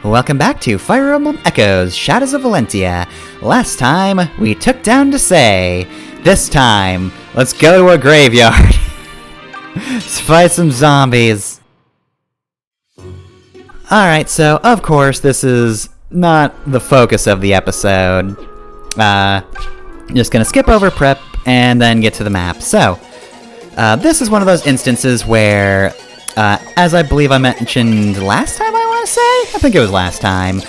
Welcome back to Fire Emblem Echoes, Shadows of Valentia. Last time, we took down to say. This time, let's go to a graveyard. Let's fight some zombies. Alright, so, of course, this is not the focus of the episode. Just gonna skip over prep and then get to the map. So, this is one of those instances where, as I believe I mentioned last time, I want to say? I think it was last time.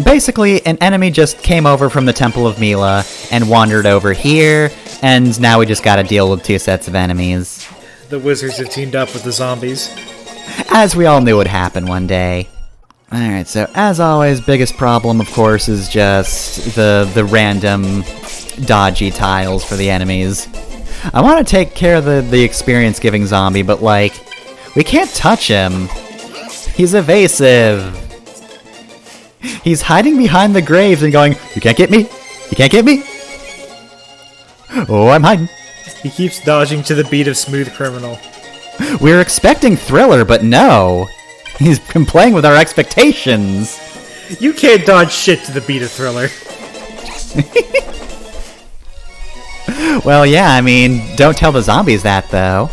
Basically, an enemy just came over from the Temple of Mila and wandered over here, and now we just gotta deal with two sets of enemies. The wizards have teamed up with the zombies. As we all knew would happen one day. Alright, so as always, biggest problem, of course, is just the random dodgy tiles for the enemies. I want to take care of the experience-giving zombie, but, like, we can't touch him. He's evasive. He's hiding behind the graves and going, "You can't get me! You can't get me!" Oh, I'm hiding. He keeps dodging to the beat of Smooth Criminal. We were expecting Thriller, but no. He's been playing with our expectations. You can't dodge shit to the beat of Thriller. Well, yeah, I mean, don't tell the zombies that, though.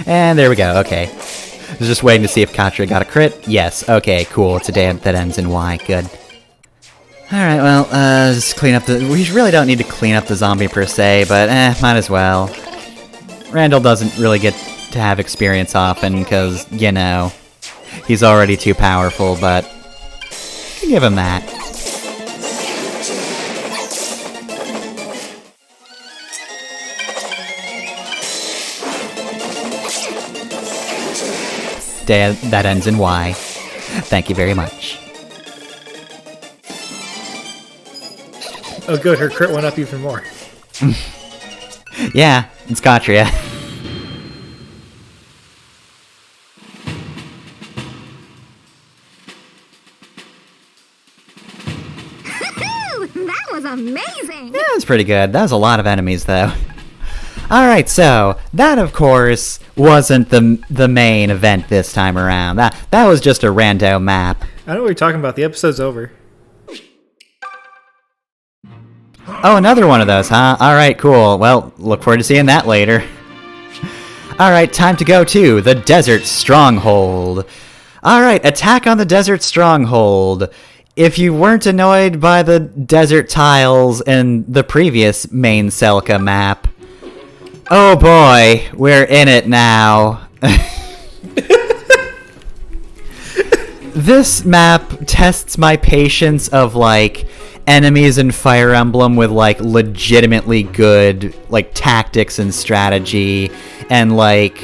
And there we go, okay. I was just waiting to see if Katra got a crit. Yes, okay, cool. It's a day that ends in Y. Good. Alright, well, just clean up the... We really don't need to clean up the zombie per se, but might as well. Randall doesn't really get to have experience often, because, you know, he's already too powerful, but give him that. That ends in Y. Thank you very much. Oh good, her crit went up even more. Yeah, it's Katria. That was amazing! Yeah, it was pretty good. That was a lot of enemies, though. Alright, so, that, of course, wasn't the main event this time around. That was just a rando map. I know what you're talking about. The episode's over. Oh, another one of those, huh? Alright, cool. Well, look forward to seeing that later. Alright, time to go to the Desert Stronghold. Alright, attack on the Desert Stronghold. If you weren't annoyed by the desert tiles in the previous main Selka map, oh boy, we're in it now. This map tests my patience of, like, enemies in Fire Emblem with, like, legitimately good, like, tactics and strategy and, like,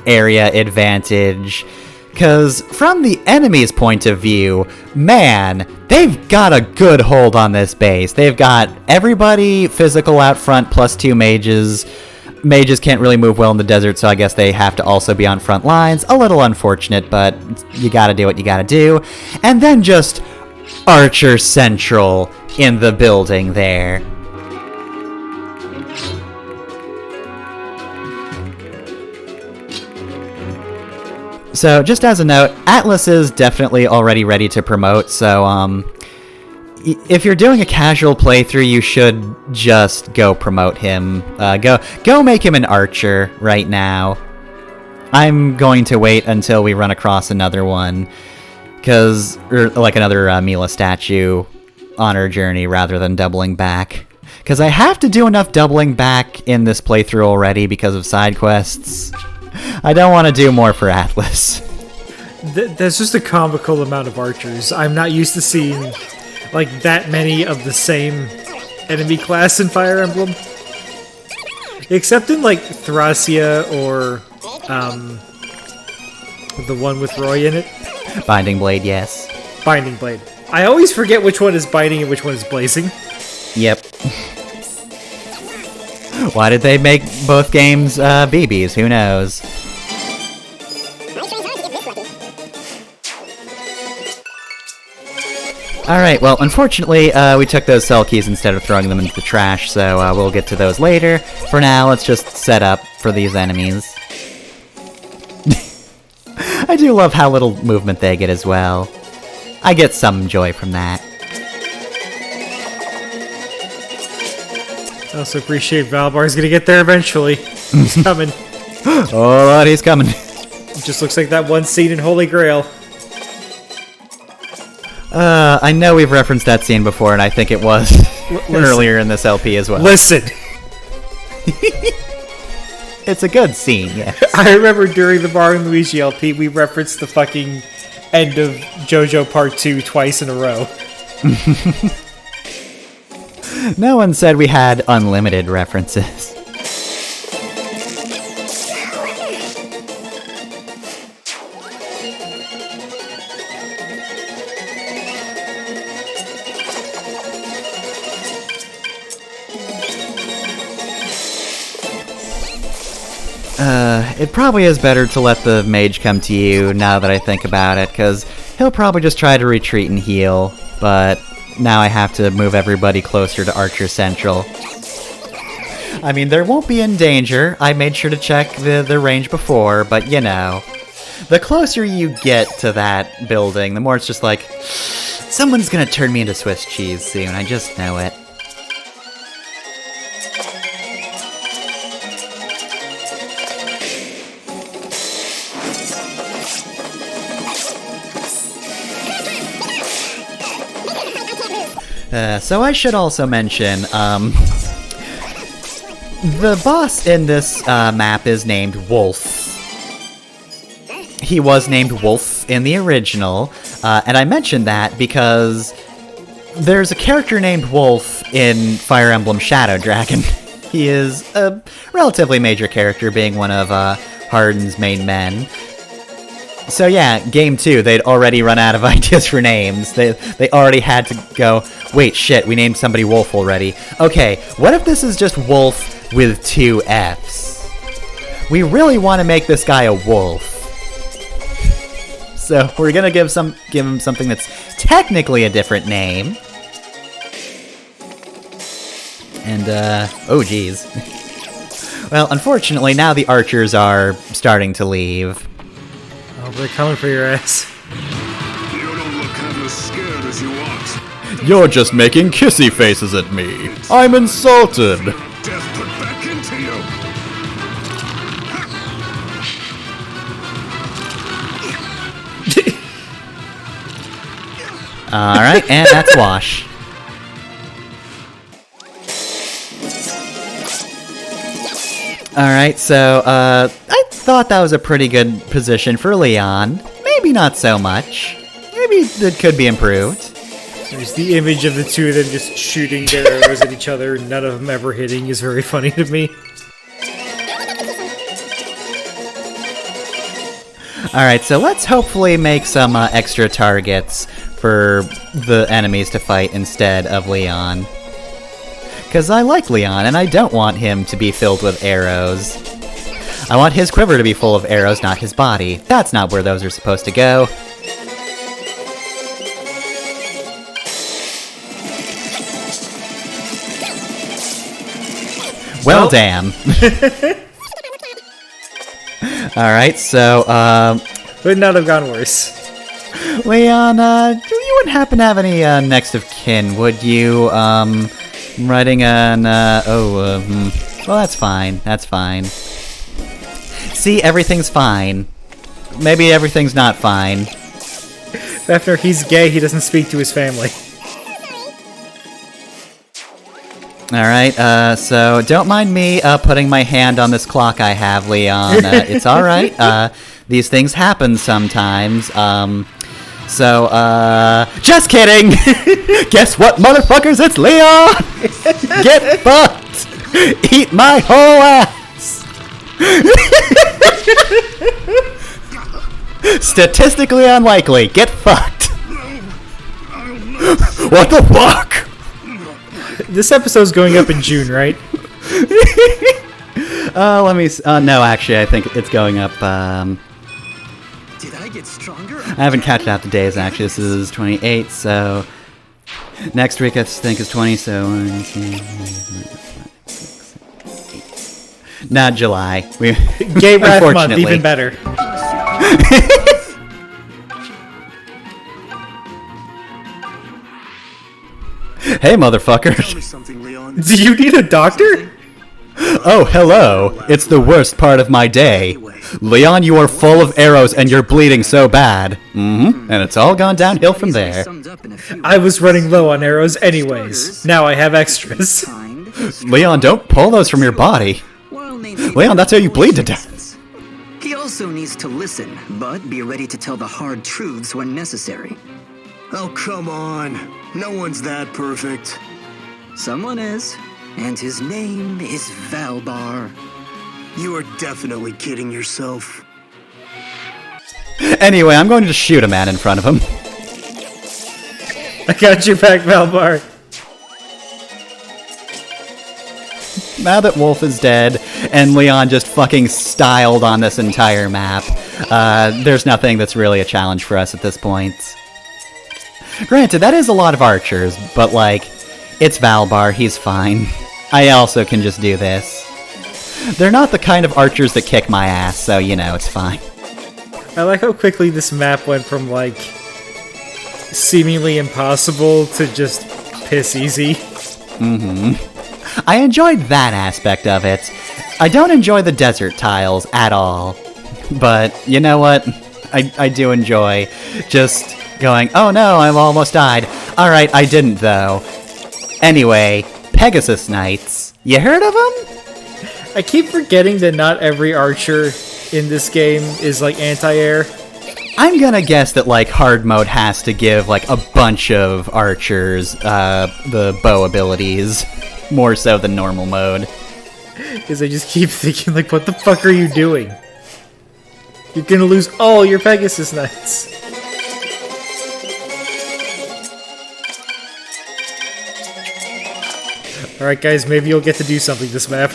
area advantage. Because from the enemy's point of view, man, they've got a good hold on this base. They've got everybody physical out front plus 2 mages. Mages can't really move well in the desert, so I guess they have to also be on front lines. A little unfortunate, but you gotta do what you gotta do. And then just Archer Central in the building there. So, just as a note, Atlas is definitely already ready to promote, so, if you're doing a casual playthrough, you should just go promote him. Go make him an archer right now. I'm going to wait until we run across another one, or like another Mila statue on our journey rather than doubling back. Because I have to do enough doubling back in this playthrough already because of side quests. I don't want to do more for Atlas. That's just a comical amount of archers. I'm not used to seeing, like, that many of the same enemy class in Fire Emblem. Except in, like, Thracia or, the one with Roy in it. Binding Blade, yes. Binding Blade. I always forget which one is Binding and which one is Blazing. Yep. Why did they make both games BBs? Who knows? Alright, well, unfortunately, we took those cell keys instead of throwing them into the trash, so we'll get to those later. For now, let's just set up for these enemies. I do love how little movement they get as well. I get some joy from that. I also appreciate Valbar's gonna get there eventually. He's coming. Oh, Lord, he's coming. It just looks like that one scene in Holy Grail. I know we've referenced that scene before, and I think it was earlier in this LP as well. Listen! It's a good scene, yeah. I remember during the Mario and Luigi LP, we referenced the fucking end of JoJo Part 2 twice in a row. No one said we had unlimited references. It probably is better to let the mage come to you now that I think about it, because he'll probably just try to retreat and heal, but now I have to move everybody closer to Archer Central. I mean, there won't be in danger. I made sure to check the range before, but you know. The closer you get to that building, the more it's just like, someone's gonna turn me into Swiss cheese soon, I just know it. So I should also mention, the boss in this map is named Wolff. He was named Wolff in the original, and I mentioned that because there's a character named Wolff in Fire Emblem Shadow Dragon. He is a relatively major character, being one of Hardin's main men. So yeah, game 2, they'd already run out of ideas for names. They already had to go, wait, shit, we named somebody Wolff already. Okay, what if this is just Wolff with 2 Fs? We really want to make this guy a wolf. So we're gonna give him something that's technically a different name. And, oh geez. Well, unfortunately, now the archers are starting to leave. Oh, they're coming for your ass. You don't look half as scared as you ought. You're just making kissy faces at me. I'm insulted. Death put back into you. Alright, and that's wash. Alright, so, I thought that was a pretty good position for Leon. Maybe not so much. Maybe it could be improved. There's the image of the two of them just shooting their arrows at each other, none of them ever hitting, is very funny to me. Alright, so let's hopefully make some extra targets for the enemies to fight instead of Leon. Because I like Leon, and I don't want him to be filled with arrows. I want his quiver to be full of arrows, not his body. That's not where those are supposed to go. Well, damn. Alright, so, Would not have gone worse. Leon, you wouldn't happen to have any, next of kin, would you? Writing an, well, that's fine, that's fine. See, everything's fine. Maybe everything's not fine. After he's gay, he doesn't speak to his family. Alright, so don't mind me putting my hand on this clock I have, Leon. It's alright. These things happen sometimes. Just kidding! Guess what, motherfuckers? It's Leon! Get fucked! Eat my whole ass! Statistically unlikely. Get fucked! What the fuck? This episode's going up in June, right? Let me. No, actually, I think it's going up. Did I get stronger? I haven't catched out the days. Actually, this is 28. So next week I think is 20. So 1, 2, 3, 4, 5, 6, 7, 8. Not July. We Gay Wrath Month, unfortunately. even better. Hey, motherfucker. Tell me something, Leon. Do you need a doctor? Oh, hello. It's the worst part of my day. Leon, you are full of arrows and you're bleeding so bad. And it's all gone downhill from there. I was running low on arrows anyways. Now I have extras. Leon, don't pull those from your body. Leon, that's how you bleed to death. He also needs to listen, but be ready to tell the hard truths when necessary. Oh, come on. No one's that perfect. Someone is, and his name is Valbar. You are definitely kidding yourself. Anyway, I'm going to shoot a man in front of him. I got your back, Valbar. Now that Wolff is dead, and Leon just fucking styled on this entire map, there's nothing that's really a challenge for us at this point. Granted, that is a lot of archers, but like, it's Valbar, he's fine. I also can just do this. They're not the kind of archers that kick my ass, so you know, it's fine. I like how quickly this map went from, like, seemingly impossible to just piss easy. I enjoyed that aspect of it. I don't enjoy the desert tiles at all. But, you know what? I do enjoy just going, oh no, I've almost died. Alright, I didn't though. Anyway, Pegasus Knights. You heard of them? I keep forgetting that not every archer in this game is, like, anti-air. I'm gonna guess that, like, hard mode has to give, like, a bunch of archers, the bow abilities. More so than normal mode. Because I just keep thinking, like, what the fuck are you doing? You're gonna lose all your Pegasus Knights. Alright guys, maybe you'll get to do something this map.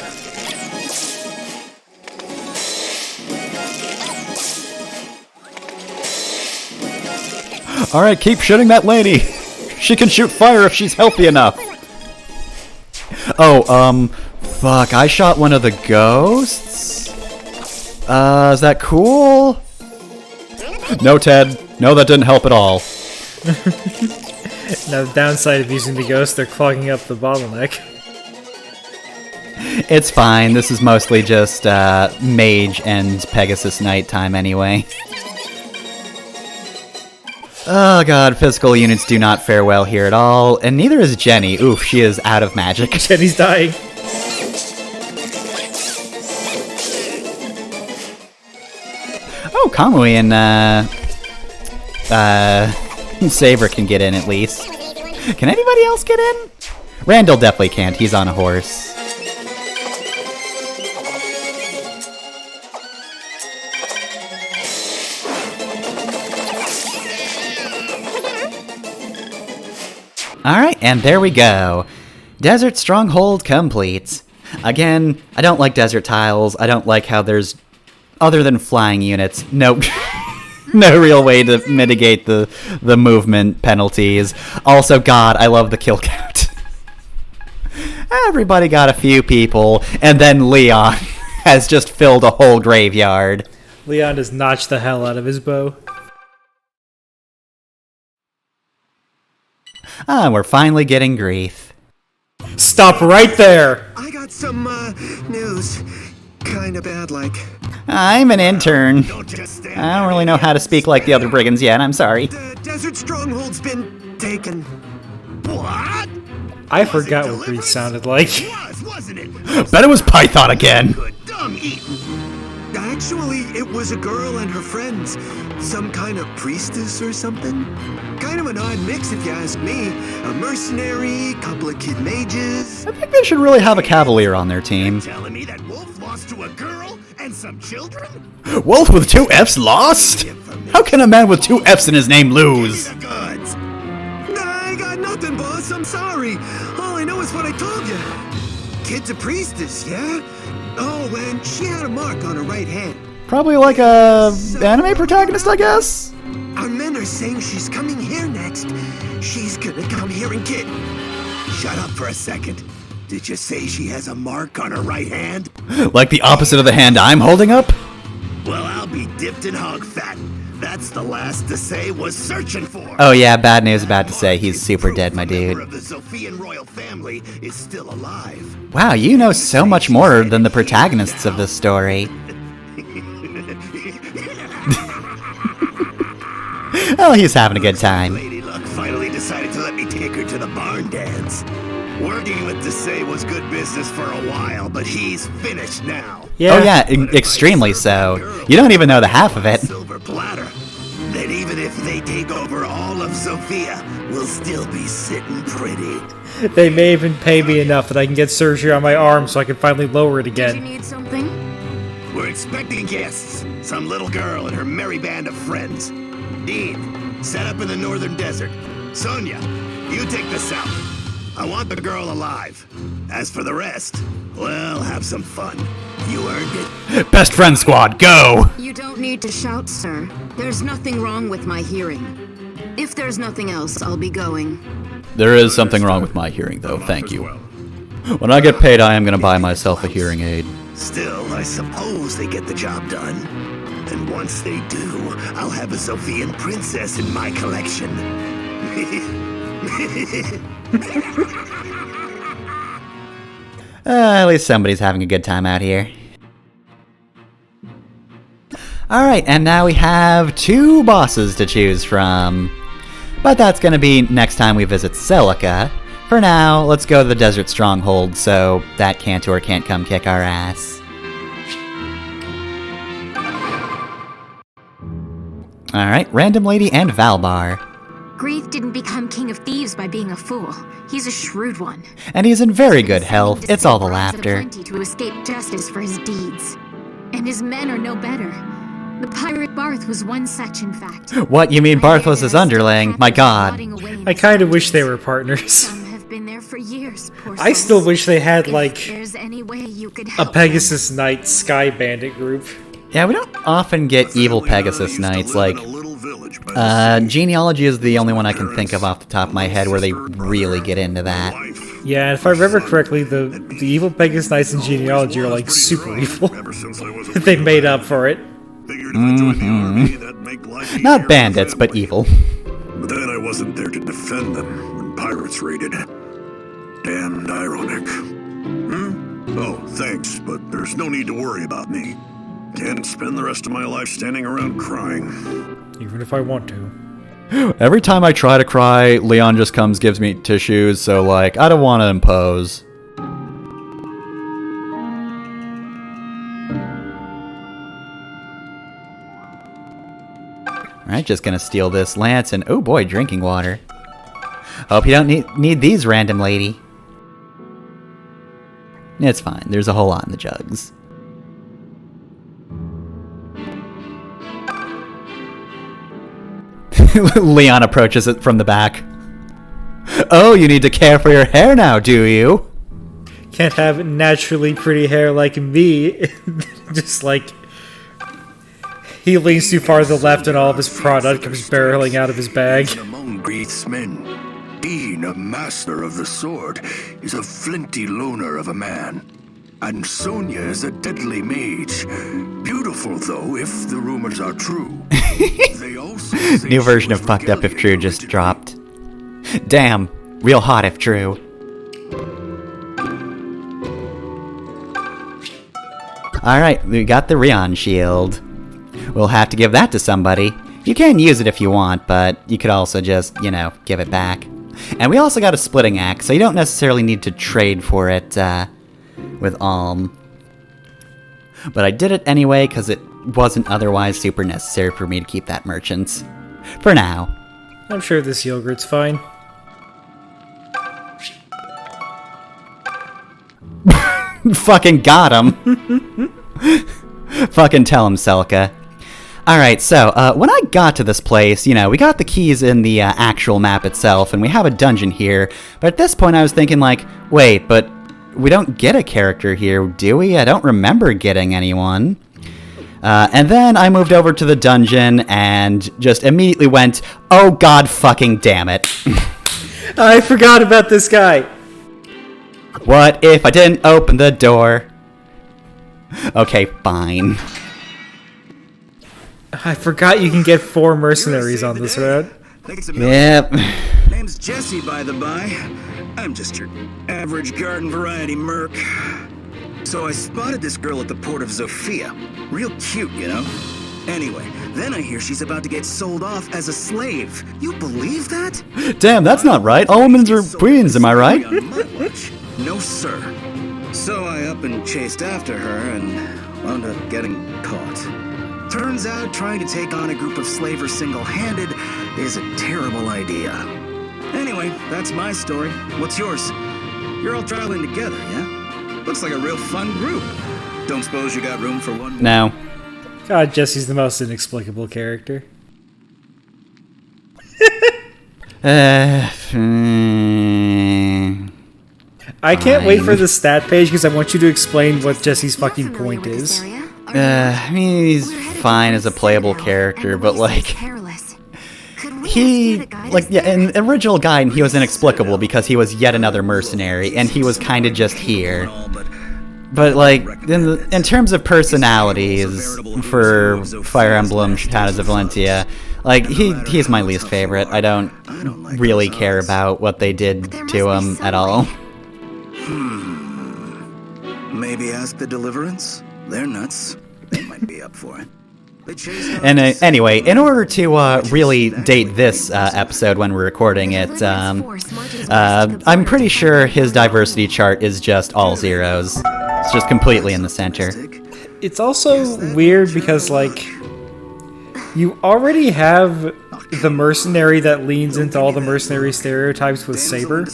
Alright, keep shooting that lady. She can shoot fire if she's healthy enough. Oh, fuck, I shot one of the ghosts? Is that cool? No, Ted. No, that didn't help at all. Now the downside of using the ghost, they're clogging up the bottleneck. It's fine, this is mostly just, mage and Pegasus Knight time anyway. Oh god, physical units do not fare well here at all, and neither is Jenny. Oof, she is out of magic. Jenny's dying. Oh, Kamui and Saber can get in at least. Can anybody else get in? Randall definitely can't, he's on a horse. Alright, and there we go. Desert Stronghold complete. Again, I don't like desert tiles. I don't like how there's, other than flying units, no real way to mitigate the movement penalties. Also, God, I love the kill count. Everybody got a few people, and then Leon has just filled a whole graveyard. Leon has notched the hell out of his bow. Ah, we're finally getting grief. Stop right there! I got some, news. Kinda bad, like. I'm an intern. Don't just stand I don't really know how to speak like the other brigands yet, I'm sorry. The Desert Stronghold's been taken. What? I forgot what grief sounded like. Wasn't it? Bet it was Python again. Good dung eaten. Actually, it was a girl and her friends. Some kind of priestess or something. Kind of an odd mix if you ask me. A mercenary, couple of kid mages. I think they should really have a cavalier on their team. Telling me that Wolff lost to a girl and some children? Wolff with 2 F's lost? How can a man with 2 F's in his name lose? The goods. I got nothing, boss. I'm sorry. All I know is what I told you. Kid's a priestess, yeah? Oh, and she had a mark on her right hand. Probably like a anime protagonist, I guess? Our men are saying she's coming here next. She's gonna come here and get... Shut up for a second. Did you say she has a mark on her right hand? Like the opposite of the hand I'm holding up? Well, I'll be dipped in hog fat. That's the last Desai was searching for. Oh yeah, bad news about to say he's super dead, my A member dude. of the Zophian royal family is still alive. Wow, you know so much more than the protagonists of this story. Oh, he's having a good time. Lady Luck finally decided to let me take her to the barn dance. Working with Desai was good business for a while, but he's finished now. Yeah. Oh yeah, extremely so. You don't even know the half of it. Silver platter. That even if they take over all of Sophia, we'll still be sitting pretty. They may even pay me enough that I can get surgery on my arm so I can finally lower it Did you again. need something? We're expecting guests. Some little girl and her merry band of friends. Dean, set up in the northern desert. Sonia, you take the south. I want the girl alive. As for the rest, well, have some fun. You earned it. Best friend squad, go! You don't need to shout, sir. There's nothing wrong with my hearing. If there's nothing else, I'll be going. There is something wrong with my hearing, though, thank you. When I get paid, I am gonna buy myself a hearing aid. Still, I suppose they get the job done. And once they do, I'll have a Sophian princess in my collection. At least somebody's having a good time out here. Alright, and now we have 2 bosses to choose from. But that's gonna be next time we visit Celica. For now, let's go to the Desert Stronghold so that Cantor can't come kick our ass. Alright, Random Lady and Valbar. Grief didn't become king of thieves by being a fool. He's a shrewd one. And he's in very good He's health, willing to it's all the save bribes at a laughter. plenty to escape justice for his deeds. And his men are no better. The pirate Barth was one such, in fact. What, you mean Barth was his underling? My god. I kind of wish they were partners. Some have been there for years, poor I still souls. wish they had, If like, there's any way you could a help Pegasus Knights Sky Bandit group. Yeah, we don't often get evil Pegasus Knights, like, Genealogy is the only one I can think of off the top of my head where they really get into that. Yeah, if I remember correctly, the evil Pegasus Knights in Genealogy are, like, super evil. They made up for it. Not bandits, but evil. But then I wasn't there to defend them when pirates raided. Damned ironic. Oh, thanks, but there's no need to worry about me. Can't spend the rest of my life standing around crying. Even if I want to. Every time I try to cry, Leon just comes, gives me tissues, so like, I don't want to impose. Alright, just gonna steal this lance and, oh boy, drinking water. Hope you don't need these, Random Lady. It's fine, there's a whole lot in the jugs. Leon approaches it from the back. Oh, you need to care for your hair now, do you? Can't have naturally pretty hair like me. Just like... He leans too far to the left and all of his product comes barreling out of his bag. Among Grieth's men, Dean, a master of the sword, is a flinty loner of a man. And Sonia is a deadly mage. Beautiful, though, if the rumors are true. They also say New she version was of Fucked Up If regaliated True on just duty. dropped. Damn, real hot if true. Alright, we got the Rion Shield. We'll have to give that to somebody. You can use it if you want, but you could also just, you know, give it back. And we also got a splitting axe, so you don't necessarily need to trade for it with Alm. But I did it anyway, because it wasn't otherwise super necessary for me to keep that merchant. For now. I'm sure this yogurt's fine. Fucking got him. Fucking tell him, Celica. Alright, so, when I got to this place, you know, we got the keys in the actual map itself, and we have a dungeon here, but at this point I was thinking, like, wait, but we don't get a character here, do we? I don't remember getting anyone. And then I moved over to the dungeon, and just immediately went, oh god fucking damn it. I forgot about this guy! What if I didn't open the door? Okay, fine. I forgot you can get 4 mercenaries on this route. Yep. Name's Jesse, by the by. I'm just your average garden variety merc. So I spotted this girl at the port of Zofia. Real cute, you know? Anyway, then I hear she's about to get sold off as a slave. You believe that? Damn, that's not right. All women are queens, am I right? On my watch. No, sir. So I up and chased after her and wound up getting caught. Turns out trying to take on a group of slavers single-handed is a terrible idea. Anyway, that's my story. What's yours? You're all traveling together, yeah? Looks like a real fun group. Don't suppose you got room for one more? No. God, Jesse's the most inexplicable character. Uh, I can't wait for the stat page because I want you to explain what Jesse's fucking point is. I mean, he's fine as a playable character, but like, in the original guide, he was inexplicable because he was yet another mercenary, and he was kind of just here. But like, in terms of personalities for Fire Emblem Shadows of Valentia, like he's my least favorite. I don't really care about what they did to him at all. Maybe ask the Deliverance? They're nuts. They might be up for it. And anyway, in order to really date this episode when we're recording it, I'm pretty sure his diversity chart is just all zeros. It's just completely in the center. It's also weird because, like, you already have the mercenary that leans into all the mercenary stereotypes with Saber.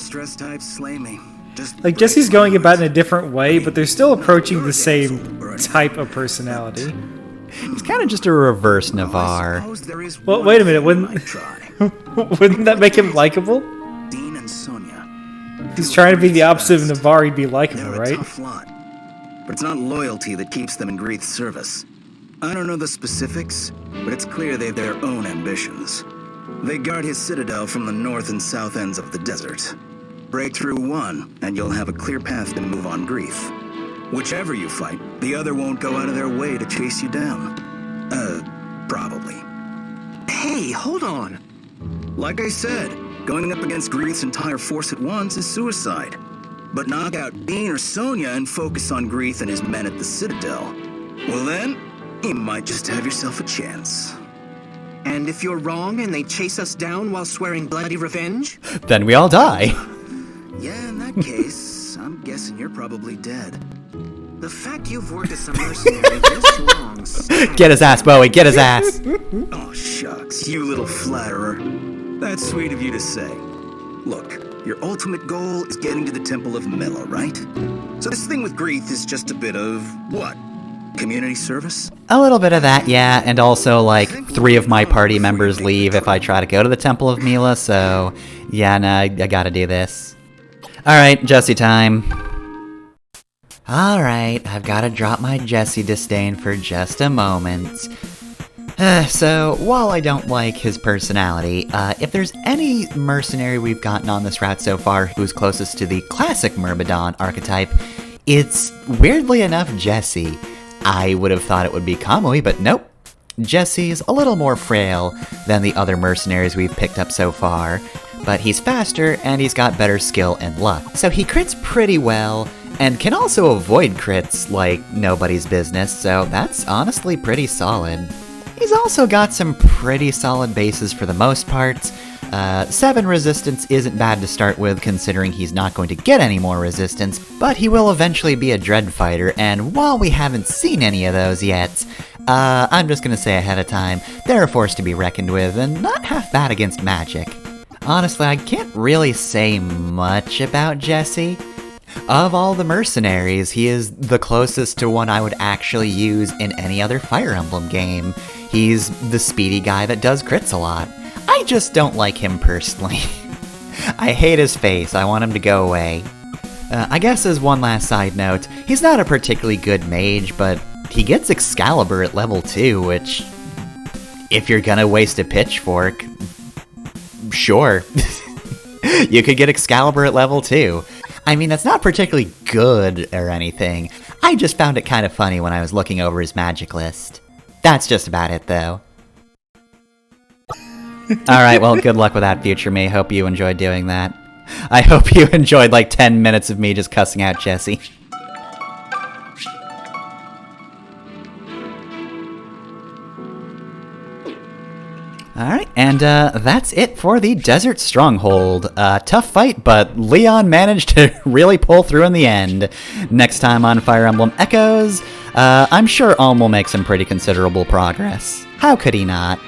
Like, Jesse's going about it in a different way, but they're still approaching the same type of personality. He's kind of just a reverse Navarre. Well, wait a minute, wouldn't that make him likable? Dean and Sonia. He's trying to be the opposite of Navarre, he'd be likable, right? But it's not loyalty that keeps them in Greeth's service. I don't know the specifics, but it's clear they have their own ambitions. They guard his citadel from the north and south ends of the desert. Break through one, and you'll have a clear path to move on Greeth. Whichever you fight, the other won't go out of their way to chase you down. Probably. Hey, hold on! Like I said, going up against Greeth's entire force at once is suicide. But knock out Dean or Sonia and focus on Greeth and his men at the Citadel. Well then, you might just have yourself a chance. And if you're wrong and they chase us down while swearing bloody revenge? Then we all die. Yeah, in that case, I'm guessing you're probably dead. The fact you've worked as a mercenary this long... Get his ass, Bowie, get his ass! Oh, shucks, you little flatterer. That's sweet of you to say. Look, your ultimate goal is getting to the Temple of Mela, right? So this thing with Greeth is just a bit of, what? Community service? A little bit of that, yeah, and also, like, 3 of my party members leave if I try to go to the Temple of Mela, so, yeah, no, I gotta do this. Alright, Jesse time. Alright, I've gotta drop my Jesse disdain for just a moment. So, while I don't like his personality, if there's any mercenary we've gotten on this route so far who's closest to the classic Myrmidon archetype, it's, weirdly enough, Jesse. I would have thought it would be Kamui, but nope. Jesse's a little more frail than the other mercenaries we've picked up so far, but he's faster and he's got better skill and luck. So he crits pretty well, and can also avoid crits like nobody's business, so that's honestly pretty solid. He's also got some pretty solid bases for the most part. 7 resistance isn't bad to start with, considering he's not going to get any more resistance, but he will eventually be a dread fighter, and while we haven't seen any of those yet, I'm just gonna say ahead of time, they're a force to be reckoned with, and not half bad against magic. Honestly, I can't really say much about Jesse. Of all the mercenaries, he is the closest to one I would actually use in any other Fire Emblem game. He's the speedy guy that does crits a lot. I just don't like him personally. I hate his face, I want him to go away. I guess as one last side note, he's not a particularly good mage, but he gets Excalibur at level 2, which, if you're gonna waste a pitchfork, sure. You could get Excalibur at level 2. I mean, that's not particularly good or anything. I just found it kind of funny when I was looking over his magic list. That's just about it, though. Alright, well, good luck with that, future me. Hope you enjoyed doing that. I hope you enjoyed like 10 minutes of me just cussing out Jesse. Alright, and that's it for the Desert Stronghold. Tough fight, but Leon managed to really pull through in the end. Next time on Fire Emblem Echoes, I'm sure Alm will make some pretty considerable progress. How could he not?